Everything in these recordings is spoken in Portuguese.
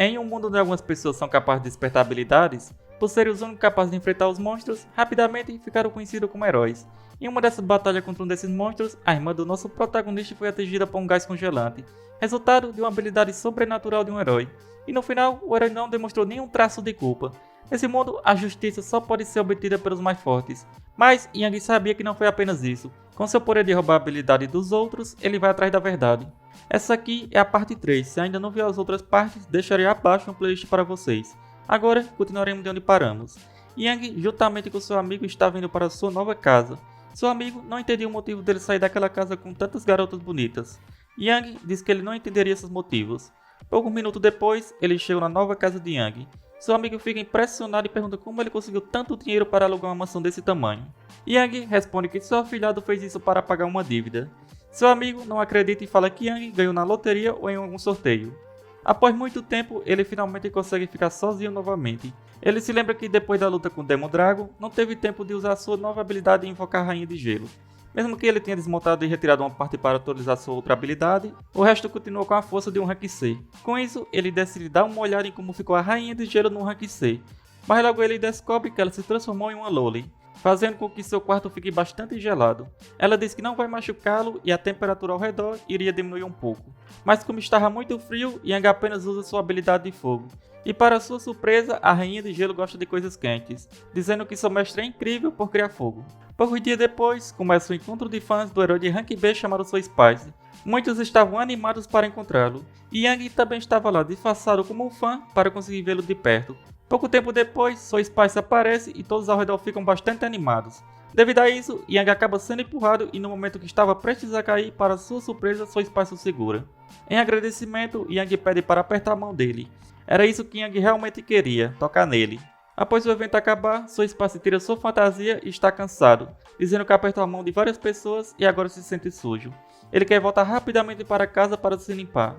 Em um mundo onde algumas pessoas são capazes de despertar habilidades, por serem os únicos capazes de enfrentar os monstros, rapidamente ficaram conhecidos como heróis. Em uma dessas batalhas contra um desses monstros, a irmã do nosso protagonista foi atingida por um gás congelante, resultado de uma habilidade sobrenatural de um herói. E no final, o herói não demonstrou nenhum traço de culpa. Nesse mundo, a justiça só pode ser obtida pelos mais fortes. Mas Yang sabia que não foi apenas isso. Com seu poder de roubar a habilidade dos outros, ele vai atrás da verdade. Essa aqui é a parte 3, se ainda não viu as outras partes, deixarei abaixo uma playlist para vocês. Agora, continuaremos de onde paramos. Yang, juntamente com seu amigo, estava indo para sua nova casa. Seu amigo não entendia o motivo dele sair daquela casa com tantas garotas bonitas. Yang disse que ele não entenderia esses motivos. Poucos minutos depois, ele chegou na nova casa de Yang. Seu amigo fica impressionado e pergunta como ele conseguiu tanto dinheiro para alugar uma mansão desse tamanho. Yang responde que seu afilhado fez isso para pagar uma dívida. Seu amigo não acredita e fala que Yang ganhou na loteria ou em algum sorteio. Após muito tempo, ele finalmente consegue ficar sozinho novamente. Ele se lembra que depois da luta com o Demon Dragon, não teve tempo de usar sua nova habilidade de invocar a Rainha de Gelo. Mesmo que ele tenha desmontado e retirado uma parte para atualizar sua outra habilidade, o resto continua com a força de um Rank C. Com isso, ele decide dar uma olhada em como ficou a Rainha de Gelo no Rank C, mas logo ele descobre que ela se transformou em uma Loli, fazendo com que seu quarto fique bastante gelado. Ela diz que não vai machucá-lo e a temperatura ao redor iria diminuir um pouco. Mas como estava muito frio, Yang apenas usa sua habilidade de fogo. E para sua surpresa, a Rainha de Gelo gosta de coisas quentes, dizendo que seu mestre é incrível por criar fogo. Poucos dias depois, começa o encontro de fãs do herói de Rank B chamado Soul Spice. Muitos estavam animados para encontrá-lo, e Yang também estava lá disfarçado como um fã para conseguir vê-lo de perto. Pouco tempo depois, Soul Spice aparece e todos ao redor ficam bastante animados. Devido a isso, Yang acaba sendo empurrado e no momento que estava prestes a cair, para sua surpresa, Soul Spice o segura. Em agradecimento, Yang pede para apertar a mão dele. Era isso que Yang realmente queria, tocar nele. Após o evento acabar, Soul Spice tira sua fantasia e está cansado, dizendo que apertou a mão de várias pessoas e agora se sente sujo. Ele quer voltar rapidamente para casa para se limpar.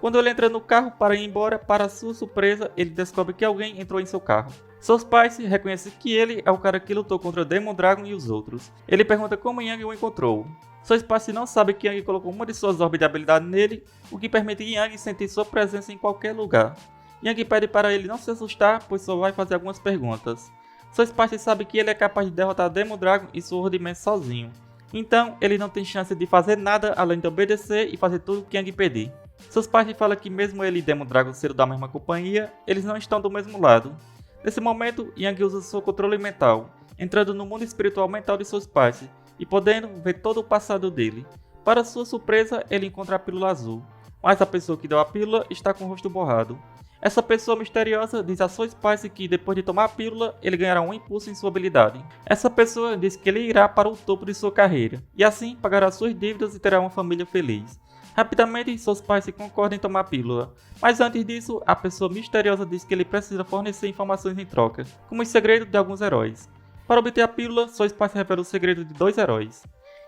Quando ele entra no carro para ir embora, para sua surpresa, ele descobre que alguém entrou em seu carro. Soul Spice reconhece que ele é o cara que lutou contra o Demon Dragon e os outros. Ele pergunta como Yang o encontrou. Soul Spice não sabe que Yang colocou uma de suas orbes de habilidade nele, o que permite Yang sentir sua presença em qualquer lugar. Yang pede para ele não se assustar, pois só vai fazer algumas perguntas. Soul Spice sabe que ele é capaz de derrotar Demon Dragon e sua Ordem sozinho. Então, ele não tem chance de fazer nada além de obedecer e fazer tudo o que Yang pedir. Soul Spice fala que mesmo ele e Demon Dragon sendo da mesma companhia, eles não estão do mesmo lado. Nesse momento, Yang usa seu controle mental, entrando no mundo espiritual mental de Soul Spice e podendo ver todo o passado dele. Para sua surpresa, ele encontra a pílula azul, mas a pessoa que deu a pílula está com o rosto borrado. Essa pessoa misteriosa diz a Soul Spice que depois de tomar a pílula, ele ganhará um impulso em sua habilidade. Essa pessoa diz que ele irá para o topo de sua carreira, e assim pagará suas dívidas e terá uma família feliz. Rapidamente, Soul Spice concorda em tomar a pílula, mas antes disso, a pessoa misteriosa diz que ele precisa fornecer informações em troca, como os segredos de alguns heróis. Para obter a pílula, Soul Spice revela o segredo de 2 heróis.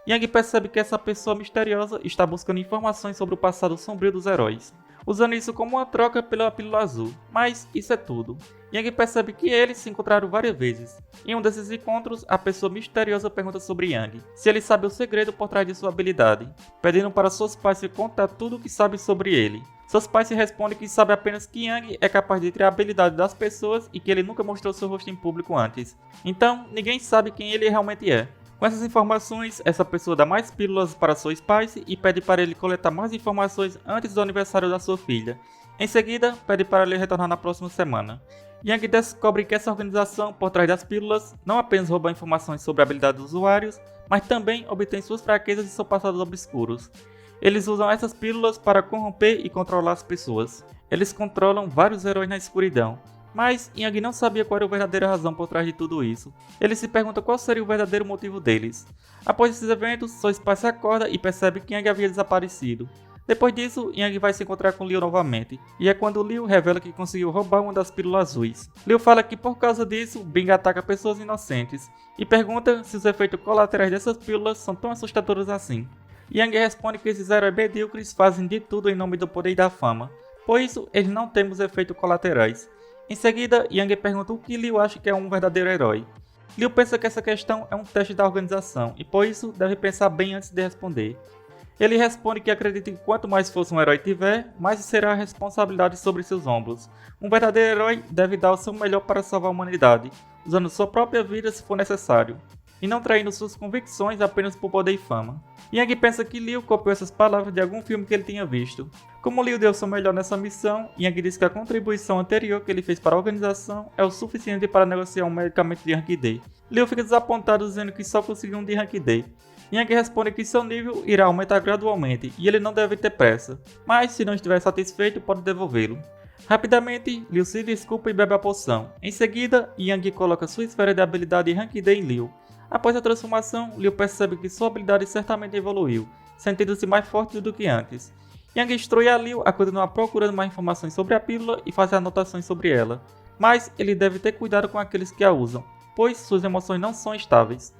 Yang percebe que essa pessoa misteriosa está buscando informações sobre o passado sombrio dos heróis, usando isso como uma troca pela pílula azul, mas isso é tudo. Yang percebe que eles se encontraram várias vezes. Em um desses encontros, a pessoa misteriosa pergunta sobre Yang, se ele sabe o segredo por trás de sua habilidade, pedindo para Soul Spice contar tudo o que sabe sobre ele. Soul Spice responde que sabe apenas que Yang é capaz de tirar a habilidade das pessoas e que ele nunca mostrou seu rosto em público antes. Então, ninguém sabe quem ele realmente é. Com essas informações, essa pessoa dá mais pílulas para Soul Spice e pede para ele coletar mais informações antes do aniversário da sua filha. Em seguida, pede para ele retornar na próxima semana. Yang descobre que essa organização por trás das pílulas não apenas rouba informações sobre a habilidade dos usuários, mas também obtém suas fraquezas e seus passados obscuros. Eles usam essas pílulas para corromper e controlar as pessoas. Eles controlam vários heróis na escuridão. Mas Yang não sabia qual era a verdadeira razão por trás de tudo isso. Ele se pergunta qual seria o verdadeiro motivo deles. Após esses eventos, Soul Spice acorda e percebe que Yang havia desaparecido. Depois disso, Yang vai se encontrar com Liu novamente, e é quando Liu revela que conseguiu roubar uma das pílulas azuis. Liu fala que por causa disso, Bing ataca pessoas inocentes, e pergunta se os efeitos colaterais dessas pílulas são tão assustadores assim. Yang responde que esses heróis medíocres fazem de tudo em nome do poder e da fama, por isso eles não têm os efeitos colaterais. Em seguida, Yang pergunta o que Liu acha que é um verdadeiro herói. Liu pensa que essa questão é um teste da organização e por isso deve pensar bem antes de responder. Ele responde que acredita que quanto mais força um herói tiver, mais será a responsabilidade sobre seus ombros. Um verdadeiro herói deve dar o seu melhor para salvar a humanidade, usando sua própria vida se for necessário, e não traindo suas convicções apenas por poder e fama. Yang pensa que Liu copiou essas palavras de algum filme que ele tinha visto. Como Liu deu seu melhor nessa missão, Yang diz que a contribuição anterior que ele fez para a organização é o suficiente para negociar um medicamento de Rank D. Liu fica desapontado dizendo que só conseguiu um de Rank D. Yang responde que seu nível irá aumentar gradualmente e ele não deve ter pressa, mas se não estiver satisfeito pode devolvê-lo. Rapidamente, Liu se desculpa e bebe a poção. Em seguida, Yang coloca sua esfera de habilidade Rank D em Liu. Após a transformação, Liu percebe que sua habilidade certamente evoluiu, sentindo-se mais forte do que antes. Yang instrui a Liu a continuar procurando mais informações sobre a pílula e fazer anotações sobre ela, mas ele deve ter cuidado com aqueles que a usam, pois suas emoções não são estáveis.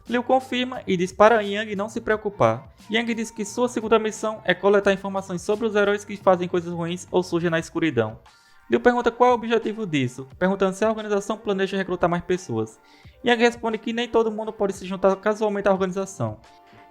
Liu confirma e diz para Yang não se preocupar. Yang diz que sua segunda missão é coletar informações sobre os heróis que fazem coisas ruins ou surgem na escuridão. Liu pergunta qual é o objetivo disso, perguntando se a organização planeja recrutar mais pessoas. Yang responde que nem todo mundo pode se juntar casualmente à organização,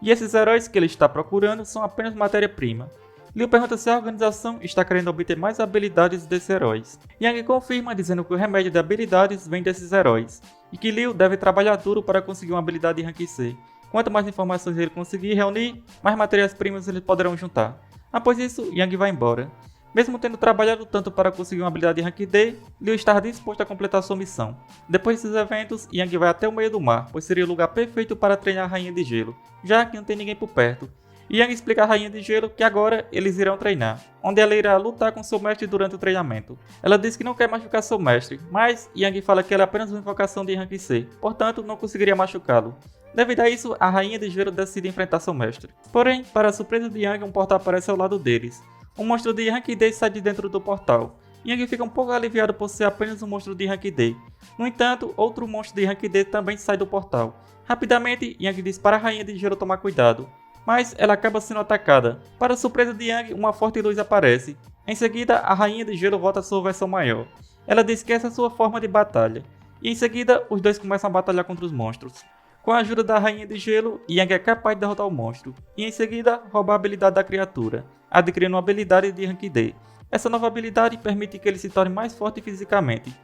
e esses heróis que ele está procurando são apenas matéria-prima. Liu pergunta se a organização está querendo obter mais habilidades desses heróis. Yang confirma dizendo que o remédio de habilidades vem desses heróis, e que Liu deve trabalhar duro para conseguir uma habilidade de Rank C. Quanto mais informações ele conseguir reunir, mais matérias-primas eles poderão juntar. Após isso, Yang vai embora. Mesmo tendo trabalhado tanto para conseguir uma habilidade de Rank D, Liu está disposto a completar sua missão. Depois desses eventos, Yang vai até o meio do mar, pois seria o lugar perfeito para treinar a Rainha de Gelo, já que não tem ninguém por perto. Yang explica à Rainha de Gelo que agora eles irão treinar, onde ela irá lutar com seu mestre durante o treinamento. Ela diz que não quer machucar seu mestre, mas Yang fala que ela é apenas uma invocação de Rank C, portanto não conseguiria machucá-lo. Devido a isso, a Rainha de Gelo decide enfrentar seu mestre. Porém, para a surpresa de Yang, um portal aparece ao lado deles. Um monstro de Rank D sai de dentro do portal. Yang fica um pouco aliviado por ser apenas um monstro de Rank D. No entanto, outro monstro de Rank D também sai do portal. Rapidamente, Yang diz para a Rainha de Gelo tomar cuidado, mas ela acaba sendo atacada. Para a surpresa de Yang, uma forte luz aparece. Em seguida, a Rainha de Gelo volta à sua versão maior. Ela diz que essa é sua forma de batalha, e em seguida, os dois começam a batalhar contra os monstros. Com a ajuda da Rainha de Gelo, Yang é capaz de derrotar o monstro, e em seguida, roubar a habilidade da criatura, adquirindo uma habilidade de Rank D. Essa nova habilidade permite que ele se torne mais forte fisicamente,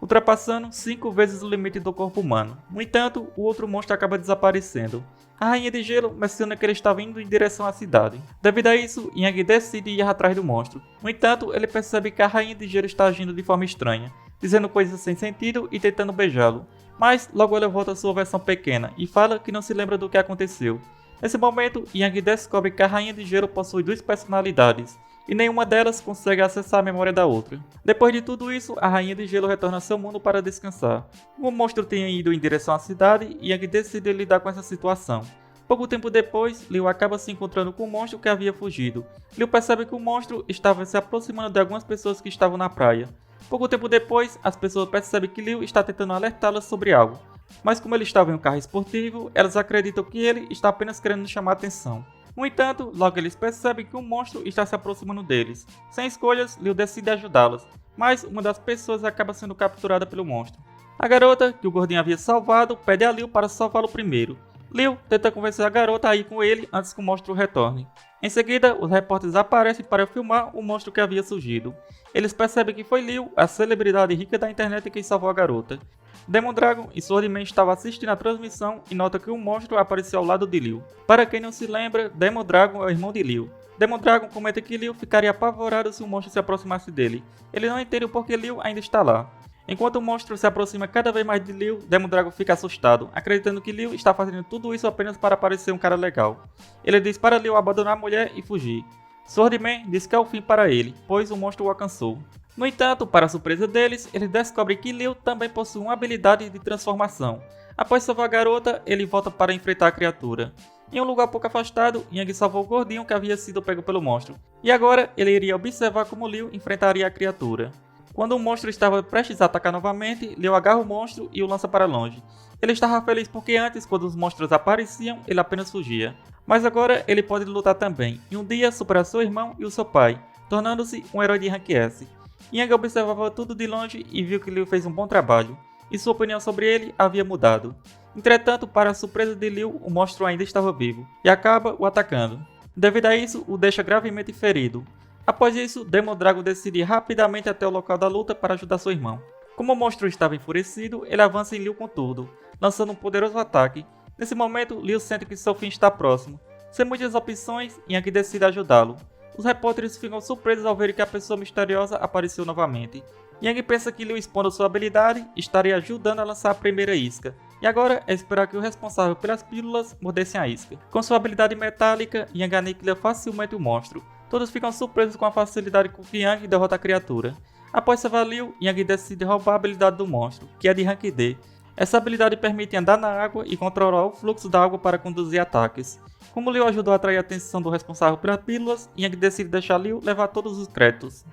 ultrapassando 5 vezes o limite do corpo humano. No entanto, o outro monstro acaba desaparecendo. A Rainha de Gelo menciona que ele estava indo em direção à cidade. Devido a isso, Yang decide ir atrás do monstro. No entanto, ele percebe que a Rainha de Gelo está agindo de forma estranha, dizendo coisas sem sentido e tentando beijá-lo. Mas logo ela volta à sua versão pequena e fala que não se lembra do que aconteceu. Nesse momento, Yang descobre que a Rainha de Gelo possui 2 personalidades, e nenhuma delas consegue acessar a memória da outra. Depois de tudo isso, a Rainha de Gelo retorna a seu mundo para descansar. Como o monstro tinha ido em direção à cidade, Yang decide lidar com essa situação. Pouco tempo depois, Liu acaba se encontrando com o monstro que havia fugido. Liu percebe que o monstro estava se aproximando de algumas pessoas que estavam na praia. Pouco tempo depois, as pessoas percebem que Liu está tentando alertá-las sobre algo. Mas como ele estava em um carro esportivo, elas acreditam que ele está apenas querendo chamar a atenção. No entanto, logo eles percebem que um monstro está se aproximando deles. Sem escolhas, Liu decide ajudá-las, mas uma das pessoas acaba sendo capturada pelo monstro. A garota, que o gordinho havia salvado, pede a Liu para salvá-lo primeiro. Liu tenta convencer a garota a ir com ele antes que o monstro retorne. Em seguida, os repórteres aparecem para filmar o monstro que havia surgido. Eles percebem que foi Liu, a celebridade rica da internet, quem salvou a garota. Demon Dragon e Swordman estavam assistindo a transmissão e nota que um monstro apareceu ao lado de Liu. Para quem não se lembra, Demon Dragon é o irmão de Liu. Demon Dragon comenta que Liu ficaria apavorado se o monstro se aproximasse dele. Ele não entende o porquê Liu ainda está lá. Enquanto o monstro se aproxima cada vez mais de Liu, Demon Dragon fica assustado, acreditando que Liu está fazendo tudo isso apenas para parecer um cara legal. Ele diz para Liu abandonar a mulher e fugir. Swordman diz que é o fim para ele, pois o monstro o alcançou. No entanto, para a surpresa deles, eles descobrem que Liu também possui uma habilidade de transformação. Após salvar a garota, ele volta para enfrentar a criatura. Em um lugar pouco afastado, Yang salvou o gordinho que havia sido pego pelo monstro. E agora, ele iria observar como Liu enfrentaria a criatura. Quando o monstro estava prestes a atacar novamente, Liu agarra o monstro e o lança para longe. Ele estava feliz porque antes, quando os monstros apareciam, ele apenas fugia. Mas agora ele pode lutar também, e um dia superar seu irmão e o seu pai, tornando-se um herói de Rank S. Yang observava tudo de longe e viu que Liu fez um bom trabalho, e sua opinião sobre ele havia mudado. Entretanto, para a surpresa de Liu, o monstro ainda estava vivo, e acaba o atacando. Devido a isso, o deixa gravemente ferido. Após isso, Demon Dragon decide ir rapidamente até o local da luta para ajudar seu irmão. Como o monstro estava enfurecido, ele avança em Liu com tudo, lançando um poderoso ataque. Nesse momento, Liu sente que seu fim está próximo. Sem muitas opções, Yang decide ajudá-lo. Os repórteres ficam surpresos ao verem que a pessoa misteriosa apareceu novamente. Yang pensa que Liu, expondo sua habilidade, estaria ajudando a lançar a primeira isca, e agora é esperar que o responsável pelas pílulas mordesse a isca. Com sua habilidade metálica, Yang aniquila facilmente o monstro. Todos ficam surpresos com a facilidade com que Yang derrota a criatura. Após salvar Liu, Yang decide roubar a habilidade do monstro, que é de Rank D. Essa habilidade permite andar na água e controlar o fluxo da água para conduzir ataques. Como Liu ajudou a atrair a atenção do responsável pelas pílulas, Yang decide deixar Liu levar todos os créditos.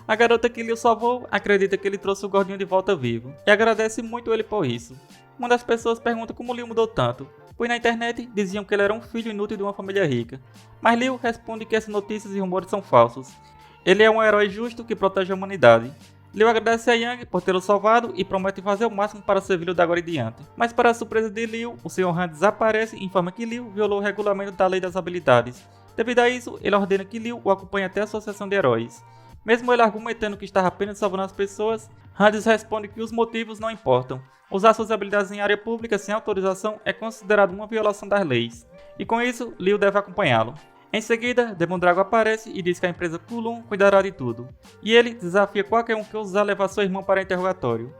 A garota que Liu salvou acredita que ele trouxe o gordinho de volta vivo, e agradece muito ele por isso. Uma das pessoas pergunta como Liu mudou tanto, pois na internet diziam que ele era um filho inútil de uma família rica. Mas Liu responde que essas notícias e rumores são falsos. Ele é um herói justo que protege a humanidade. Liu agradece a Yang por tê-lo salvado e promete fazer o máximo para servi-lo da agora em diante. Mas para a surpresa de Liu, o Sr. Han desaparece e informa que Liu violou o regulamento da lei das habilidades. Devido a isso, ele ordena que Liu o acompanhe até a associação de heróis. Mesmo ele argumentando que estava apenas salvando as pessoas, Hades responde que os motivos não importam. Usar suas habilidades em área pública sem autorização é considerado uma violação das leis. E com isso, Liu deve acompanhá-lo. Em seguida, Demon Dragon aparece e diz que a empresa Kulun cuidará de tudo, e ele desafia qualquer um que ousar levar seu irmão para interrogatório.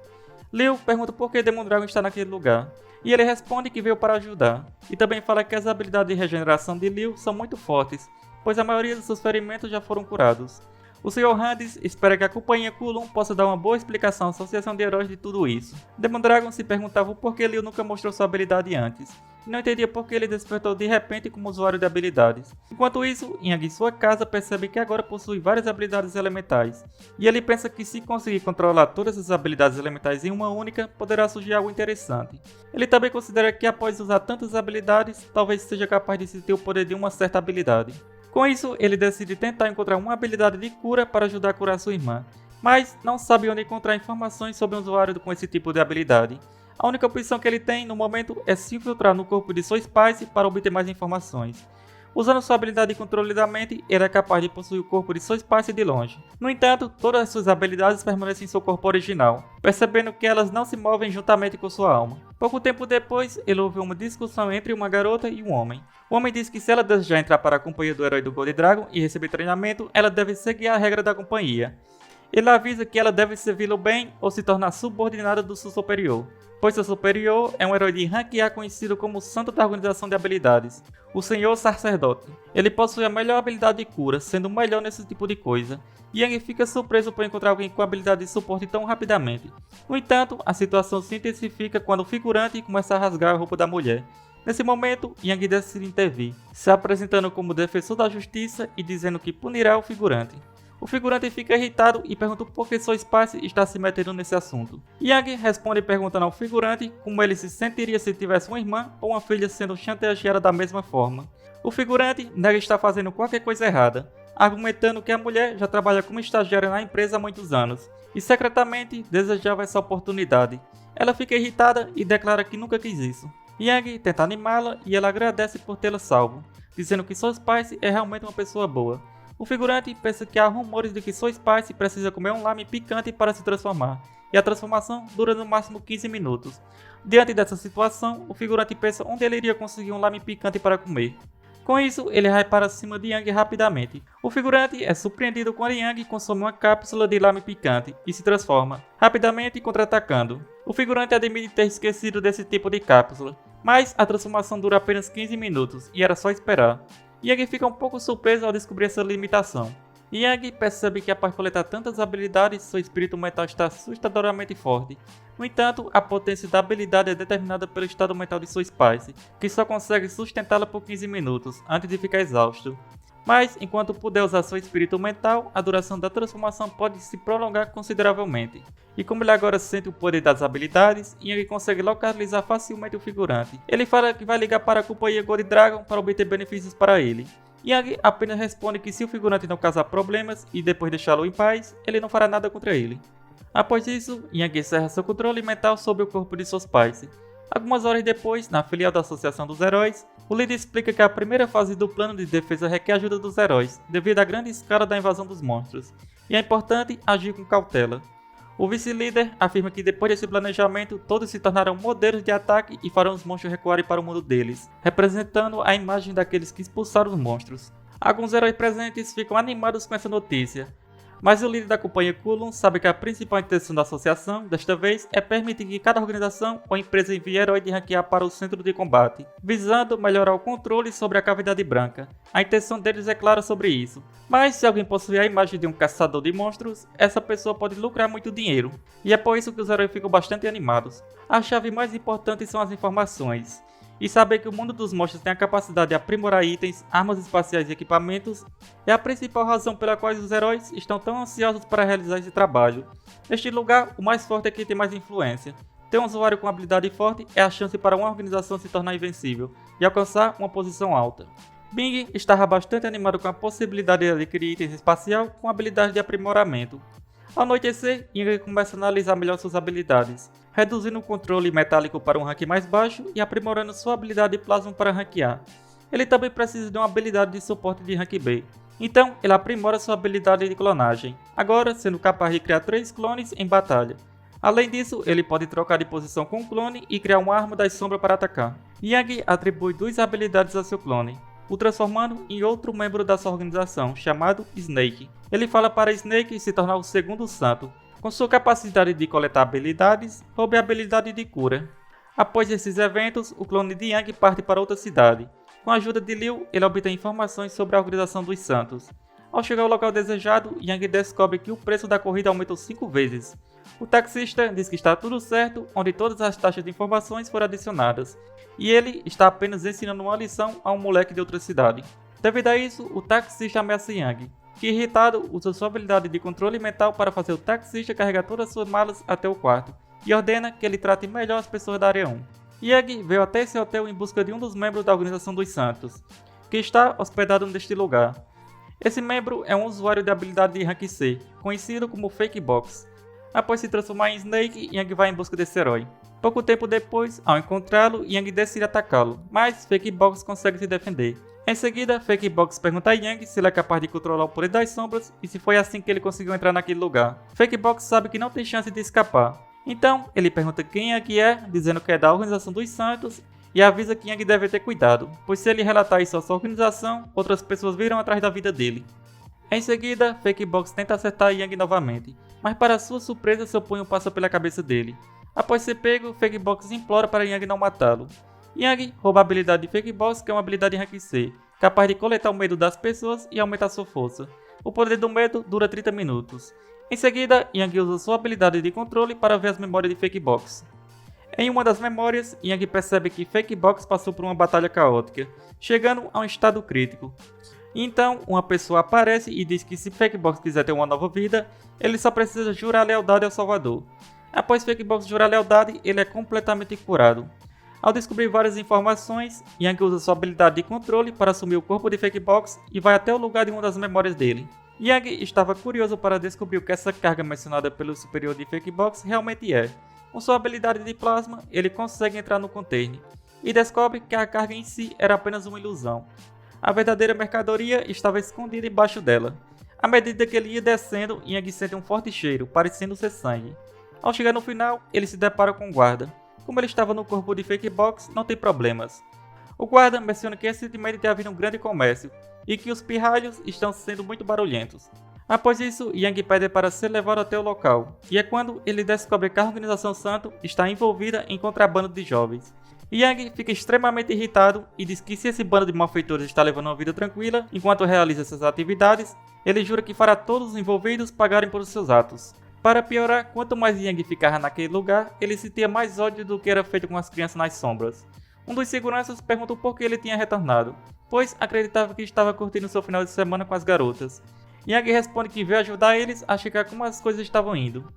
Liu pergunta por que Demon Dragon está naquele lugar, e ele responde que veio para ajudar, e também fala que as habilidades de regeneração de Liu são muito fortes, pois a maioria dos seus ferimentos já foram curados. O Sr. Hades espera que a companhia Kulun possa dar uma boa explicação à associação de heróis de tudo isso. Demon Dragon se perguntava por que Liu nunca mostrou sua habilidade antes, e não entendia por que ele despertou de repente como usuário de habilidades. Enquanto isso, Yang em sua casa percebe que agora possui várias habilidades elementais, e ele pensa que se conseguir controlar todas as habilidades elementais em uma única, poderá surgir algo interessante. Ele também considera que após usar tantas habilidades, talvez seja capaz de se ter o poder de uma certa habilidade. Com isso, ele decide tentar encontrar uma habilidade de cura para ajudar a curar sua irmã, mas não sabe onde encontrar informações sobre um usuário com esse tipo de habilidade. A única opção que ele tem no momento é se infiltrar no corpo de sua Spice para obter mais informações. Usando sua habilidade de controle da mente, ele é capaz de possuir o corpo de sua Spice de longe. No entanto, todas as suas habilidades permanecem em seu corpo original, percebendo que elas não se movem juntamente com sua alma. Pouco tempo depois, ele ouve uma discussão entre uma garota e um homem. O homem diz que se ela desejar entrar para a companhia do herói do Gold Dragon e receber treinamento, ela deve seguir a regra da companhia. Ele avisa que ela deve servi-lo bem ou se tornar subordinada do seu superior, pois seu superior é um herói de rank A conhecido como o Santo da Organização de Habilidades, o Senhor Sacerdote. Ele possui a melhor habilidade de cura, sendo o melhor nesse tipo de coisa, e Yang fica surpreso por encontrar alguém com habilidade de suporte tão rapidamente. No entanto, a situação se intensifica quando o figurante começa a rasgar a roupa da mulher. Nesse momento, Yang decide intervir, se apresentando como defensor da justiça e dizendo que punirá o figurante. O figurante fica irritado e pergunta por que sua Spice está se metendo nesse assunto. Yang responde perguntando ao figurante como ele se sentiria se tivesse uma irmã ou uma filha sendo chantageada da mesma forma. O figurante nega estar fazendo qualquer coisa errada, argumentando que a mulher já trabalha como estagiária na empresa há muitos anos e secretamente desejava essa oportunidade. Ela fica irritada e declara que nunca quis isso. Yang tenta animá-la e ela agradece por tê-la salvo, dizendo que sua Spice é realmente uma pessoa boa. O figurante pensa que há rumores de que sua Spice precisa comer um lame picante para se transformar, e a transformação dura no máximo 15 minutos. Diante dessa situação, o figurante pensa onde ele iria conseguir um lame picante para comer. Com isso, ele vai para cima de Yang rapidamente. O figurante é surpreendido quando Yang consome uma cápsula de lame picante e se transforma, rapidamente contra-atacando. O figurante admite ter esquecido desse tipo de cápsula, mas a transformação dura apenas 15 minutos e era só esperar. Yang fica um pouco surpreso ao descobrir essa limitação. Yang percebe que após coletar tantas habilidades, seu espírito mental está assustadoramente forte. No entanto, a potência da habilidade é determinada pelo estado mental de sua Spice, que só consegue sustentá-la por 15 minutos, antes de ficar exausto. Mas, enquanto puder usar seu espírito mental, a duração da transformação pode se prolongar consideravelmente. E como ele agora sente o poder das habilidades, Yang consegue localizar facilmente o figurante. Ele fala que vai ligar para a companhia Gold Dragon para obter benefícios para ele. Yang apenas responde que se o figurante não causar problemas e depois deixá-lo em paz, ele não fará nada contra ele. Após isso, Yang encerra seu controle mental sobre o corpo de sua Spice. Algumas horas depois, na filial da Associação dos Heróis, o líder explica que a primeira fase do plano de defesa requer a ajuda dos heróis, devido à grande escala da invasão dos monstros, e é importante agir com cautela. O vice-líder afirma que depois desse planejamento, todos se tornarão modelos de ataque e farão os monstros recuarem para o mundo deles, representando a imagem daqueles que expulsaram os monstros. Alguns heróis presentes ficam animados com essa notícia, mas o líder da companhia Kulon sabe que a principal intenção da associação, desta vez, é permitir que cada organização ou empresa envie herói de ranquear para o centro de combate, visando melhorar o controle sobre a cavidade branca. A intenção deles é clara sobre isso, mas se alguém possuir a imagem de um caçador de monstros, essa pessoa pode lucrar muito dinheiro, e é por isso que os heróis ficam bastante animados. A chave mais importante são as informações. E saber que o mundo dos monstros tem a capacidade de aprimorar itens, armas espaciais e equipamentos é a principal razão pela qual os heróis estão tão ansiosos para realizar esse trabalho. Neste lugar, o mais forte é quem tem mais influência. Ter um usuário com habilidade forte é a chance para uma organização se tornar invencível e alcançar uma posição alta. Bing estava bastante animado com a possibilidade de adquirir itens espacial com habilidade de aprimoramento. Ao anoitecer, Yang começa a analisar melhor suas habilidades, reduzindo o controle metálico para um rank mais baixo e aprimorando sua habilidade de plasma para ranquear. Ele também precisa de uma habilidade de suporte de rank B, então ele aprimora sua habilidade de clonagem, agora sendo capaz de criar 3 clones em batalha. Além disso, ele pode trocar de posição com um clone e criar uma arma das sombras para atacar. Yang atribui 2 habilidades a seu clone, o transformando em outro membro da sua organização, chamado Snake. Ele fala para Snake se tornar o segundo santo. Com sua capacidade de coletar habilidades, roube a habilidade de cura. Após esses eventos, o clone de Yang parte para outra cidade. Com a ajuda de Liu, ele obtém informações sobre a organização dos santos. Ao chegar ao local desejado, Yang descobre que o preço da corrida aumentou 5 vezes. O taxista diz que está tudo certo, onde todas as taxas de informações foram adicionadas, e ele está apenas ensinando uma lição a um moleque de outra cidade. Devido a isso, o taxista ameaça Yang, que irritado usa sua habilidade de controle mental para fazer o taxista carregar todas as suas malas até o quarto, e ordena que ele trate melhor as pessoas da área 1. Yang veio até esse hotel em busca de um dos membros da Organização dos Santos, que está hospedado neste lugar. Esse membro é um usuário de habilidade de rank C, conhecido como Fake Box. Após se transformar em Snake, Yang vai em busca desse herói. Pouco tempo depois, ao encontrá-lo, Yang decide atacá-lo, mas Fake Box consegue se defender. Em seguida, Fake Box pergunta a Yang se ele é capaz de controlar o poder das sombras e se foi assim que ele conseguiu entrar naquele lugar. Fake Box sabe que não tem chance de escapar. Então, ele pergunta quem Yang é, dizendo que é da Organização dos Santos, e avisa que Yang deve ter cuidado, pois se ele relatar isso à sua organização, outras pessoas virão atrás da vida dele. Em seguida, Fake Box tenta acertar Yang novamente, mas para sua surpresa seu punho passa pela cabeça dele. Após ser pego, Fake Box implora para Yang não matá-lo. Yang rouba a habilidade de Fake Box, que é uma habilidade em rank C, capaz de coletar o medo das pessoas e aumentar sua força. O poder do medo dura 30 minutos. Em seguida, Yang usa sua habilidade de controle para ver as memórias de Fake Box. Em uma das memórias, Yang percebe que Fake Box passou por uma batalha caótica, chegando a um estado crítico. Então, uma pessoa aparece e diz que se Fake Box quiser ter uma nova vida, ele só precisa jurar lealdade ao Salvador. Após Fake Box jurar lealdade, ele é completamente curado. Ao descobrir várias informações, Yang usa sua habilidade de controle para assumir o corpo de Fake Box e vai até o lugar de uma das memórias dele. Yang estava curioso para descobrir o que essa carga mencionada pelo superior de Fake Box realmente é. Com sua habilidade de plasma, ele consegue entrar no container e descobre que a carga em si era apenas uma ilusão. A verdadeira mercadoria estava escondida embaixo dela. À medida que ele ia descendo, Yang sente um forte cheiro, parecendo ser sangue. Ao chegar no final, ele se depara com um guarda. Como ele estava no corpo de Fake Box, não tem problemas. O guarda menciona que recentemente tem havido um grande comércio e que os pirralhos estão sendo muito barulhentos. Após isso, Yang pede para ser levado até o local, e é quando ele descobre que a Organização Santo está envolvida em contrabando de jovens. Yang fica extremamente irritado e diz que se esse bando de malfeitores está levando uma vida tranquila enquanto realiza essas atividades, ele jura que fará todos os envolvidos pagarem por seus atos. Para piorar, quanto mais Yang ficava naquele lugar, ele sentia mais ódio do que era feito com as crianças nas sombras. Um dos seguranças perguntou por que ele tinha retornado, pois acreditava que estava curtindo seu final de semana com as garotas. Yang responde que veio ajudar eles a checar como as coisas estavam indo.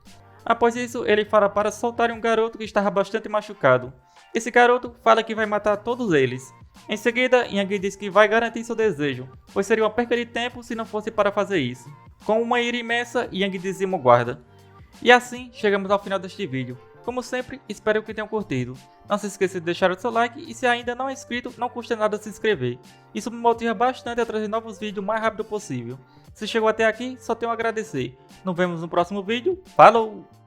Após isso, ele fala para soltarem um garoto que estava bastante machucado. Esse garoto fala que vai matar todos eles. Em seguida, Yang diz que vai garantir seu desejo, pois seria uma perca de tempo se não fosse para fazer isso. Com uma ira imensa, Yang dizima o guarda. E assim, chegamos ao final deste vídeo. Como sempre, espero que tenham curtido. Não se esqueça de deixar o seu like e se ainda não é inscrito, não custa nada se inscrever. Isso me motiva bastante a trazer novos vídeos o mais rápido possível. Se chegou até aqui, só tenho a agradecer. Nos vemos no próximo vídeo. Falou!